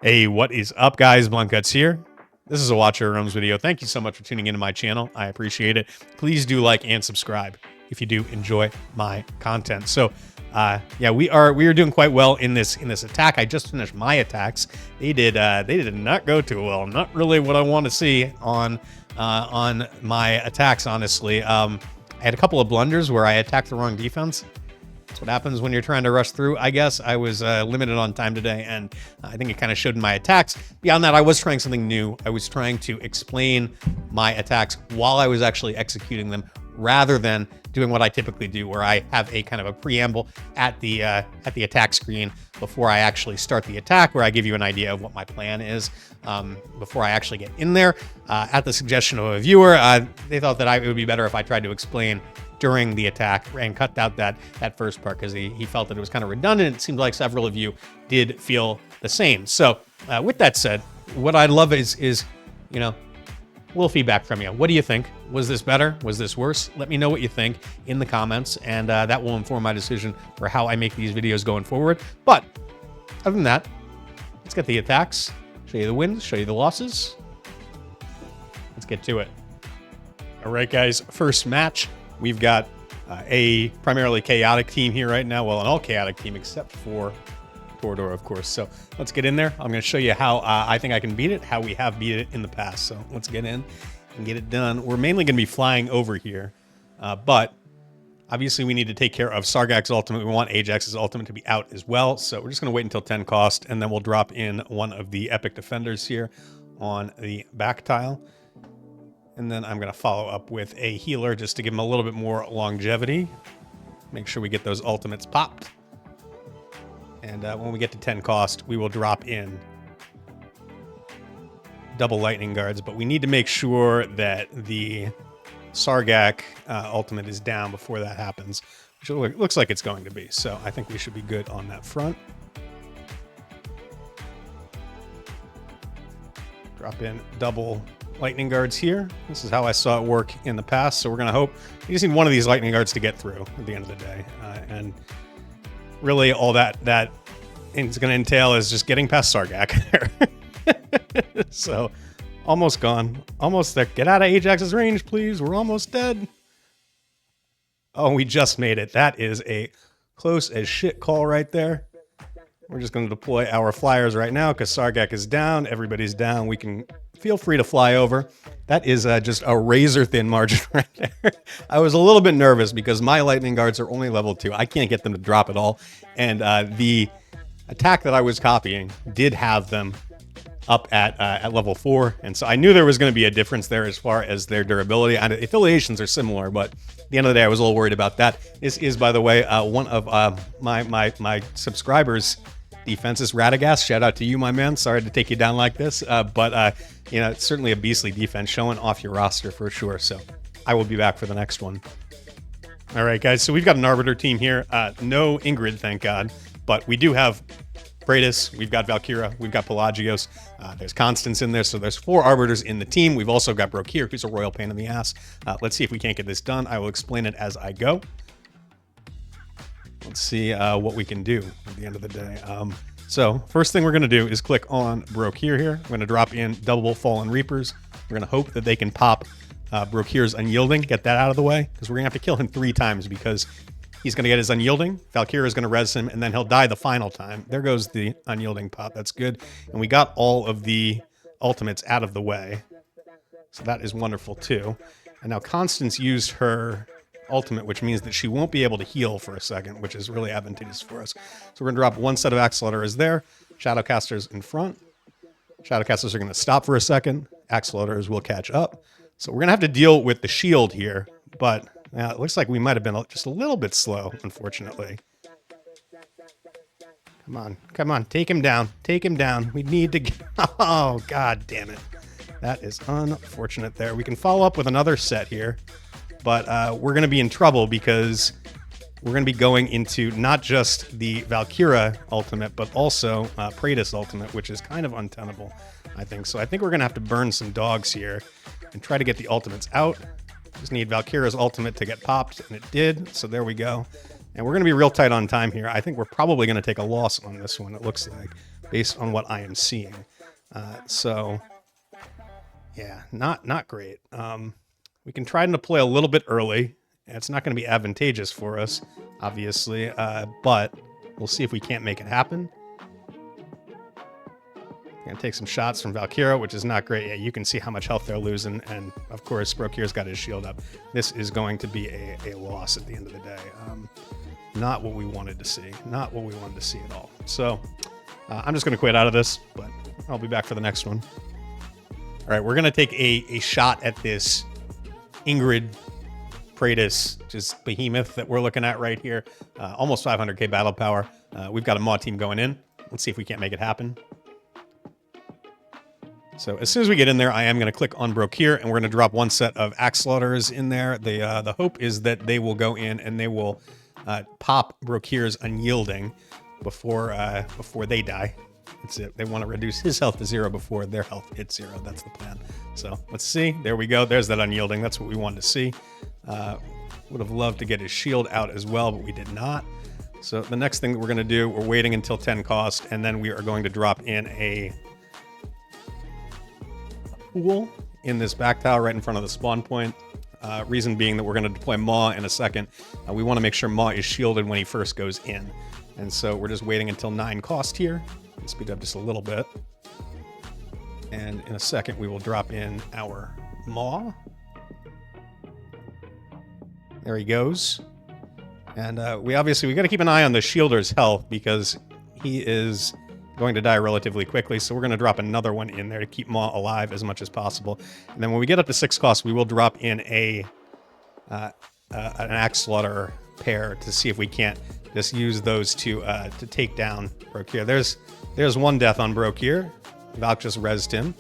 Hey, what is up, guys? Bluntguts here. This is a Watch Your Realms video. Thank you so much for tuning into my channel. I appreciate it. Please do like and subscribe if you do enjoy my content. So, yeah, we are doing quite well in this attack. I just finished my attacks. They did not go too well. Not really what I want to see on my attacks, honestly. I had a couple of blunders where I attacked the wrong defense. That's what happens when you're trying to rush through. I guess I was limited on time today, and I think it kind of showed in my attacks. Beyond that, I was trying something new. I was trying to explain my attacks while I was actually executing them, rather than doing what I typically do, where I have a kind of a preamble at the attack screen before I actually start the attack, where I give you an idea of what my plan is before I actually get in there. At the suggestion of a viewer, they thought that it would be better if I tried to explain during the attack and cut out that first part, because he felt that it was kind of redundant. It seemed like several of you did feel the same. So with that said, what I'd love is you know, a little feedback from you. What do you think? Was this better? Was this worse? Let me know what you think in the comments, and that will inform my decision for how I make these videos going forward. But other than that, let's get the attacks, show you the wins, show you the losses. Let's get to it. All right, guys, first match. We've got a primarily chaotic team here right now. Well, an all chaotic team except for Torodor, of course. So let's get in there. I'm going to show you how I think I can beat it, how we have beat it in the past. So let's get in and get it done. We're mainly going to be flying over here, but obviously we need to take care of Sargak's ultimate. We want Ajax's ultimate to be out as well. So we're just going to wait until 10 cost, and then we'll drop in one of the epic defenders here on the back tile. And then I'm going to follow up with a healer just to give him a little bit more longevity. Make sure we get those ultimates popped. And when we get to 10 cost, we will drop in double lightning guards. But we need to make sure that the Sargak ultimate is down before that happens, which looks like it's going to be. So I think we should be good on that front. Drop in double lightning guards here. This is how I saw it work in the past. So we're going to hope you just need one of these lightning guards to get through at the end of the day. And really all that it's going to entail is just getting past Sargak there. So almost gone. Almost there. Get out of Ajax's range, please. We're almost dead. Oh, we just made it. That is a close as shit call right there. We're just going to deploy our flyers right now because Sargak is down. Everybody's down. We can feel free to fly over. That is just a razor-thin margin right there. I was a little bit nervous because my lightning guards are only level 2. I can't get them to drop at all. And the attack that I was copying did have them up at level 4. And so I knew there was going to be a difference there as far as their durability. And affiliations are similar, but at the end of the day, I was a little worried about that. This is, by the way, one of my subscribers' defenses, Radagast. Shout out to you, my man. Sorry to take you down like this, but you know, it's certainly a beastly defense showing off your roster for sure. So I will be back for the next one. All right, guys. So we've got an Arbiter team here. No Ingrid, thank God, but we do have Praetus. We've got Valkyra. We've got Pelagios. There's Constance in there. So there's 4 Arbiters in the team. We've also got Brokkir, who's a royal pain in the ass. Let's see if we can't get this done. I will explain it as I go. Let's see what we can do at the end of the day. So first thing we're going to do is click on Brokkir here. We're going to drop in double Fallen Reapers. We're going to hope that they can pop Brokkir's Unyielding, get that out of the way, because we're going to have to kill him 3 times because he's going to get his Unyielding. Valkyra is going to res him, and then he'll die the final time. There goes the Unyielding pop. That's good. And we got all of the ultimates out of the way. So that is wonderful too. And now Constance used her ultimate, which means that she won't be able to heal for a second, which is really advantageous for us. So we're going to drop one set of Axolotls there. Shadowcasters in front. Shadowcasters are going to stop for a second. Axolotls will catch up. So we're going to have to deal with the shield here, but it looks like we might have been just a little bit slow, unfortunately. Come on. Come on. Take him down. Take him down. We need to get... Oh, God damn it. That is unfortunate there. We can follow up with another set here. But we're going to be in trouble because we're going to be going into not just the Valkyra ultimate, but also Praetus ultimate, which is kind of untenable, I think. So I think we're going to have to burn some dogs here and try to get the ultimates out. Just need Valkyra's ultimate to get popped, and it did. So there we go. And we're going to be real tight on time here. I think we're probably going to take a loss on this one, it looks like. based on what I am seeing. So, yeah, not great. We can try to deploy a little bit early. It's not going to be advantageous for us, obviously, but we'll see if we can't make it happen. Gonna take some shots from Valkyra, which is not great. Yeah, you can see how much health they're losing, and of course, Brokkir's got his shield up. This is going to be a loss at the end of the day. Not what we wanted to see. Not what we wanted to see at all. So, I'm just gonna quit out of this, but I'll be back for the next one. All right, we're gonna take a shot at this Ingrid Praetus, which is behemoth that we're looking at right here. Almost 500k battle power. We've got a Maw team going in. Let's see if we can't make it happen. So as soon as we get in there, I am going to click on Brokkir, and we're going to drop one set of Axe Slaughterers in there. The hope is that they will go in and they will pop Brokkir's Unyielding before they die. That's it. They want to reduce his health to 0 before their health hits 0. That's the plan. So let's see. There we go. There's that Unyielding. That's what we wanted to see. Would have loved to get his shield out as well, but we did not. So the next thing that we're going to do, we're waiting until 10 cost, and then we are going to drop in a pool in this back tower right in front of the spawn point. Reason being that we're going to deploy Maw in a second. We want to make sure Maw is shielded when he first goes in. And so we're just waiting until 9 cost here. Let's speed up just a little bit. And in a second, we will drop in our Maw. There he goes. And we got to keep an eye on the shielder's health because he is going to die relatively quickly, so we're going to drop another one in there to keep Maw alive as much as possible. And then when we get up to 6 cost, we will drop in an Axe Slaughter pair to see if we can't just use those to take down Brokkir. There's one death on Brokkir. Valk just rezzed him.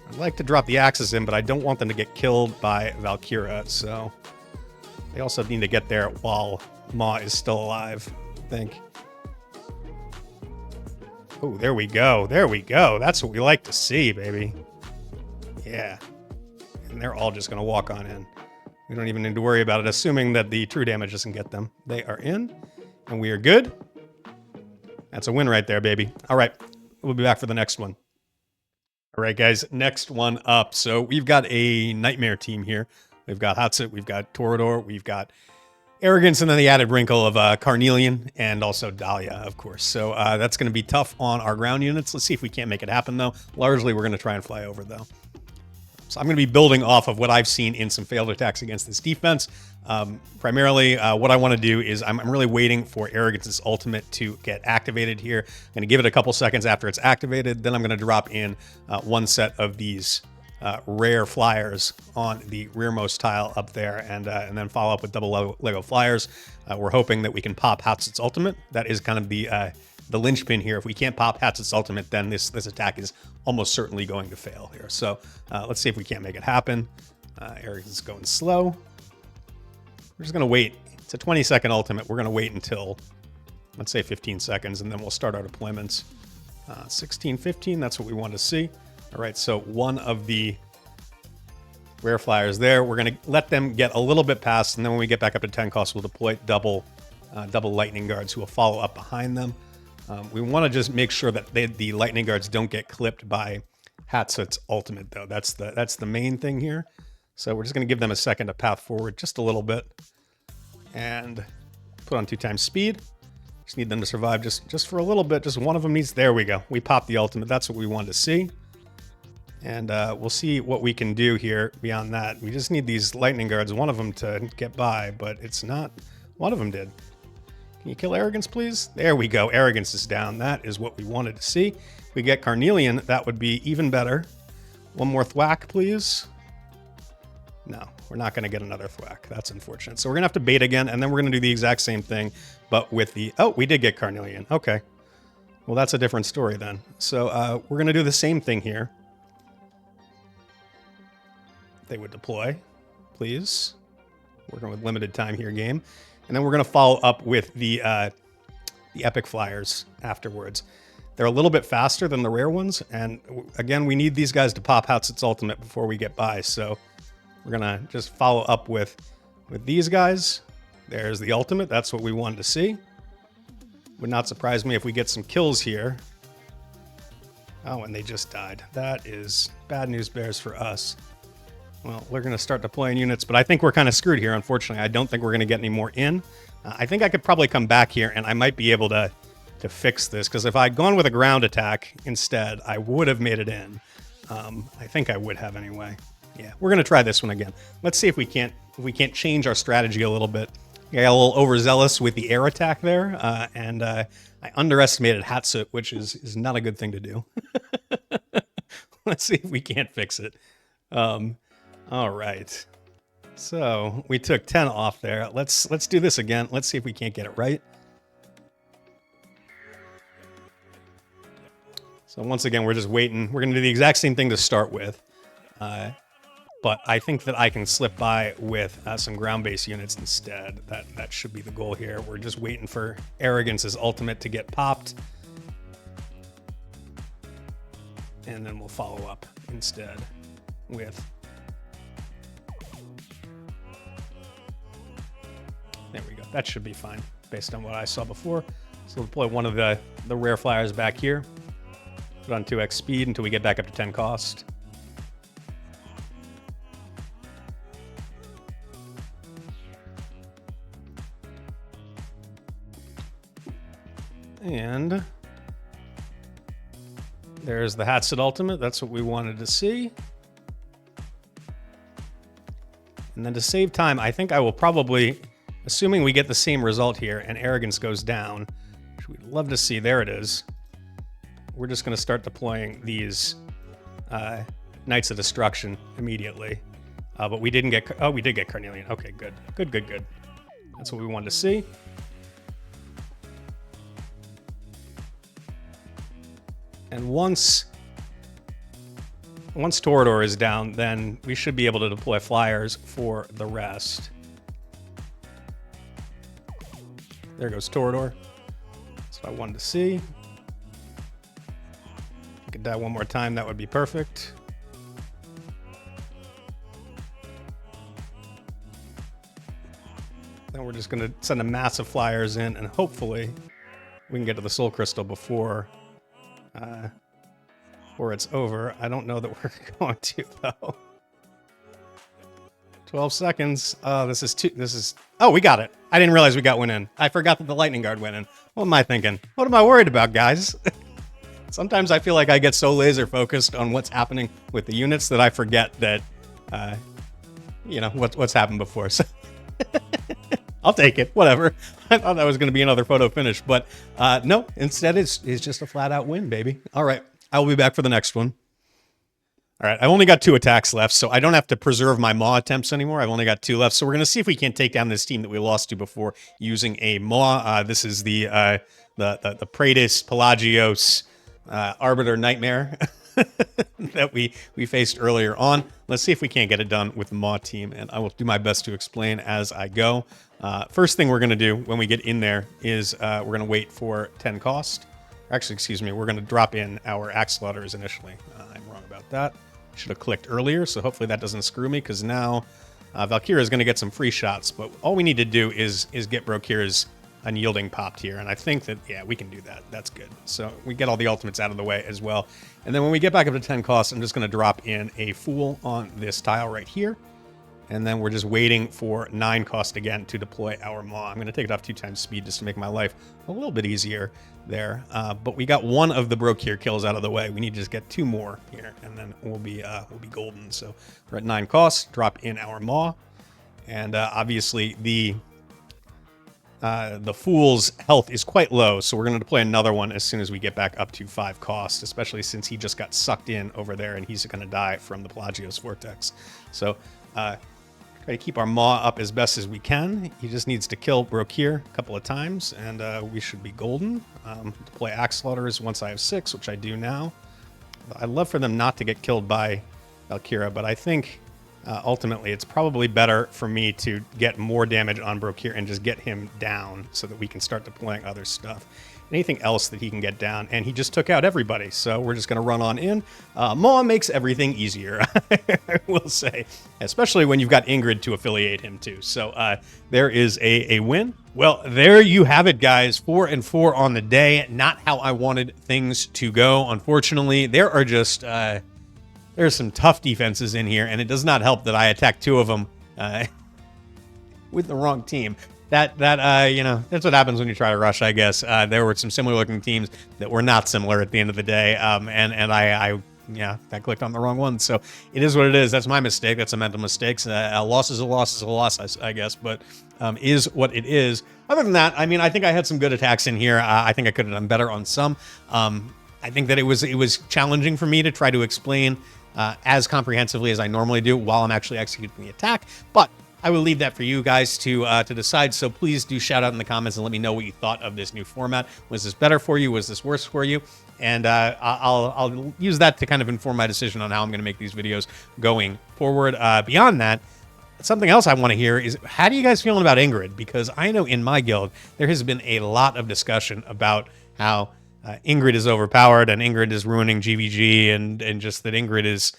I'd like to drop the axes in, but I don't want them to get killed by Valkyra, so they also need to get there while Maw is still alive, I think. Oh, there we go. There we go. That's what we like to see, baby. Yeah. And they're all just going to walk on in. We don't even need to worry about it, assuming that the true damage doesn't get them. They are in, and we are good. That's a win right there, baby. All right. We'll be back for the next one. All right, guys. Next one up. So we've got a Nightmare team here. We've got Hatssut. We've got Torodor. We've got Arrogance, and then the added wrinkle of Carnelian and also Dahlia, of course. So that's going to be tough on our ground units. Let's see if we can't make it happen, though. Largely, we're going to try and fly over, though. So I'm going to be building off of what I've seen in some failed attacks against this defense. Primarily, what I want to do is I'm really waiting for Arrogance's ultimate to get activated here. I'm going to give it a couple seconds after it's activated. Then I'm going to drop in one set of these rare flyers on the rearmost tile up there, and then follow up with double Lego flyers. We're hoping that we can pop Hatssut's ultimate. That is kind of the linchpin here. If we can't pop Hatssut's ultimate, then this attack is almost certainly going to fail here. So let's see if we can't make it happen. Arrogance is going slow. We're just going to wait. It's a 20-second ultimate. We're going to wait until, let's say, 15 seconds, and then we'll start our deployments. 16, 15, that's what we want to see. All right, so one of the rare flyers there. We're going to let them get a little bit past, and then when we get back up to 10 costs, we'll deploy double lightning guards who will follow up behind them. We want to just make sure that the lightning guards don't get clipped by Hatssut's ultimate, though. That's the main thing here. So we're just going to give them a second to path forward just a little bit and put on 2x speed. Just need them to survive just for a little bit. Just one of them needs. There we go. We popped the ultimate. That's what we wanted to see. And we'll see what we can do here beyond that. We just need these lightning guards, one of them to get by, but it's not. One of them did. Can you kill Arrogance, please? There we go. Arrogance is down. That is what we wanted to see. If we get Carnelian, that would be even better. One more thwack, please. No, we're not going to get another thwack. That's unfortunate. So we're going to have to bait again, and then we're going to do the exact same thing, but with the... Oh, we did get Carnelian. Okay. Well, that's a different story then. So we're going to do the same thing here. They would deploy, please. Working with limited time here, game. And then we're going to follow up with the epic flyers afterwards. They're a little bit faster than the rare ones, and again, we need these guys to pop Hatssut's ultimate before we get by, so we're going to just follow up with these guys. There's the ultimate. That's what we wanted to see. Would not surprise me if we get some kills here. Oh, and they just died. That is bad news bears for us. Well, we're going to start deploying units, but I think we're kind of screwed here, unfortunately. I don't think we're going to get any more in. I think I could probably come back here, and I might be able to fix this, because if I'd gone with a ground attack instead, I would have made it in. I think I would have anyway. Yeah, we're going to try this one again. Let's see if we can't change our strategy a little bit. I got a little overzealous with the air attack there, and I underestimated Hatssut, which is not a good thing to do. Let's see if we can't fix it. All right. So we took 10 off there. Let's do this again. Let's see if we can't get it right. So once again, we're just waiting. We're going to do the exact same thing to start with. But I think that I can slip by with some ground-based units instead. That should be the goal here. We're just waiting for Arrogance's ultimate to get popped. And then we'll follow up instead with... There we go. That should be fine based on what I saw before. So we'll deploy one of the rare flyers back here. Put on 2x speed until we get back up to 10 cost. And there's the Hatssut ultimate. That's what we wanted to see. And then to save time, I think I will probably, assuming we get the same result here and Arrogance goes down, which we'd love to see. There it is. We're just going to start deploying these Knights of Destruction immediately. But we didn't get... Oh, we did get Carnelian. Okay, good. Good. That's what we wanted to see. And once Torodor is down, then we should be able to deploy flyers for the rest. There goes Torodor. That's what I wanted to see. If we could die one more time, that would be perfect. Then we're just going to send a massive flyers in, and hopefully we can get to the Soul Crystal before it's over. I don't know that we're going to, though. 12 seconds. Oh, this is... Oh, we got it. I didn't realize we got one in. I forgot that the Lightning Guard went in. What am I thinking? What am I worried about, guys? Sometimes I feel like I get so laser focused on what's happening with the units that I forget that, you know, what's happened before. So I'll take it. Whatever. I thought that was going to be another photo finish, but no. Instead, it's just a flat-out win, baby. All right. I will be back for the next one. All right. I've only got 2 attacks left, so I don't have to preserve my Maw attempts anymore. I've only got 2 left, so we're going to see if we can't take down this team that we lost to before using a Maw. This is the Praetus, Pelagios, Arbiter Nightmare that we faced earlier on. Let's see if we can't get it done with the Maw team, and I will do my best to explain as I go. First thing we're going to do when we get in there is we're going to wait for 10 cost. Actually, excuse me, we're going to drop in our Axe Slaughters initially. I'm wrong about that. Should have clicked earlier, so hopefully that doesn't screw me, because now Valkyra is going to get some free shots, but all we need to do is get Brokkir's Unyielding popped here, and I think that, yeah, we can do that. That's good. So we get all the ultimates out of the way as well. And then when we get back up to 10 costs, I'm just going to drop in a Fool on this tile right here. And then we're just waiting for 9 cost again to deploy our Maw. I'm going to take it off 2 times speed just to make my life a little bit easier there. But we got 1 of the Brokkir kills out of the way. We need to just get 2 more here, and then we'll be golden. So we're at 9 costs. Drop in our Maw, and obviously the Fool's health is quite low, so we're going to deploy another one as soon as we get back up to 5 cost, especially since he just got sucked in over there and he's going to die from the Pelagios Vortex. So try to keep our Maw up as best as we can. He just needs to kill Brokkir a couple of times, and we should be golden. Deploy Axe Slaughters once I have 6, which I do now. I'd love for them not to get killed by Valkyra, but I think ultimately it's probably better for me to get more damage on Brokkir and just get him down so that we can start deploying other stuff. anything else that he can get down, and he just took out everybody. So we're just going to run on in. Maw makes everything easier, I will say, especially when you've got Ingrid to affiliate him to. So there is a win. Well, there you have it, guys. 4-4 on the day. Not how I wanted things to go, unfortunately. There are just there's some tough defenses in here, and it does not help that I attacked 2 of them with the wrong team. That you know, that's what happens when you try to rush, I guess. There were some similar looking teams that were not similar at the end of the day, and I clicked on the wrong one. So it is what it is. That's my mistake. That's a mental mistake. A loss is a loss is a loss, I guess, but is what it is. Other than that, I mean, I think I had some good attacks in here. I think I could have done better on some. I think that it was challenging for me to try to explain as comprehensively as I normally do while I'm actually executing the attack, but I will leave that for you guys to decide. So please do shout out in the comments and let me know what you thought of this new format. Was this better for you? Was this worse for you? And I'll use that to kind of inform my decision on how I'm going to make these videos going forward. Beyond that, something else I want to hear is, how do you guys feeling about Ingrid? Because I know in my guild there has been a lot of discussion about how Ingrid is overpowered and Ingrid is ruining GvG, and just that Ingrid is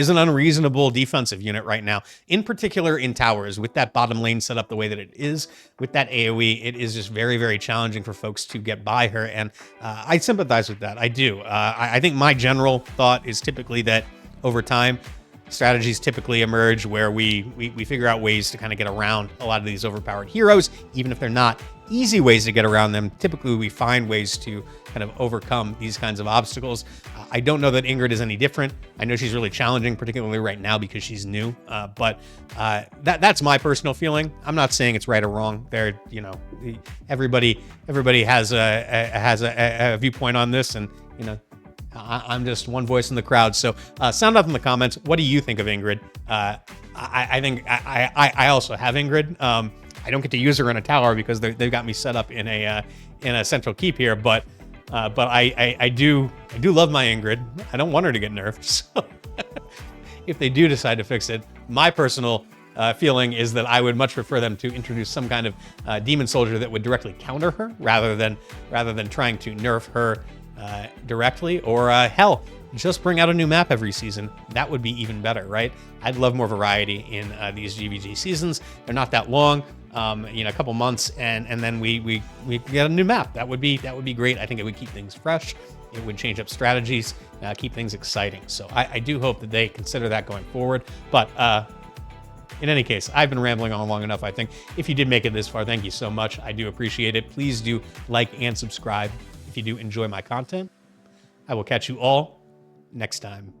an unreasonable defensive unit right now, in particular in towers. With that bottom lane set up the way that it is, with that AoE, it is just very, very challenging for folks to get by her, and I sympathize with that. I do. I think my general thought is typically that over time, strategies typically emerge where we figure out ways to kind of get around a lot of these overpowered heroes, even if they're not easy ways to get around them. Typically, we find ways to kind of overcome these kinds of obstacles. I don't know that Ingrid is any different. I know she's really challenging, particularly right now because she's new. But that's my personal feeling. I'm not saying it's right or wrong. There, you know, everybody has a viewpoint on this, and you know, I'm just one voice in the crowd. So sound off in the comments. What do you think of Ingrid? I think I also have Ingrid. I don't get to use her in a tower because they've got me set up in a central keep here, but I do love my Ingrid. I don't want her to get nerfed. So if they do decide to fix it, my personal feeling is that I would much prefer them to introduce some kind of demon soldier that would directly counter her, rather than trying to nerf her directly, or hell, just bring out a new map every season. That would be even better, right? I'd love more variety in these GvG seasons. They're not that long, you know, a couple months, and then we get a new map. That would be great. I think it would keep things fresh. It would change up strategies, keep things exciting. So I do hope that they consider that going forward. But in any case, I've been rambling on long enough, I think. If you did make it this far, thank you so much. I do appreciate it. Please do like and subscribe if you do enjoy my content. I will catch you all next time.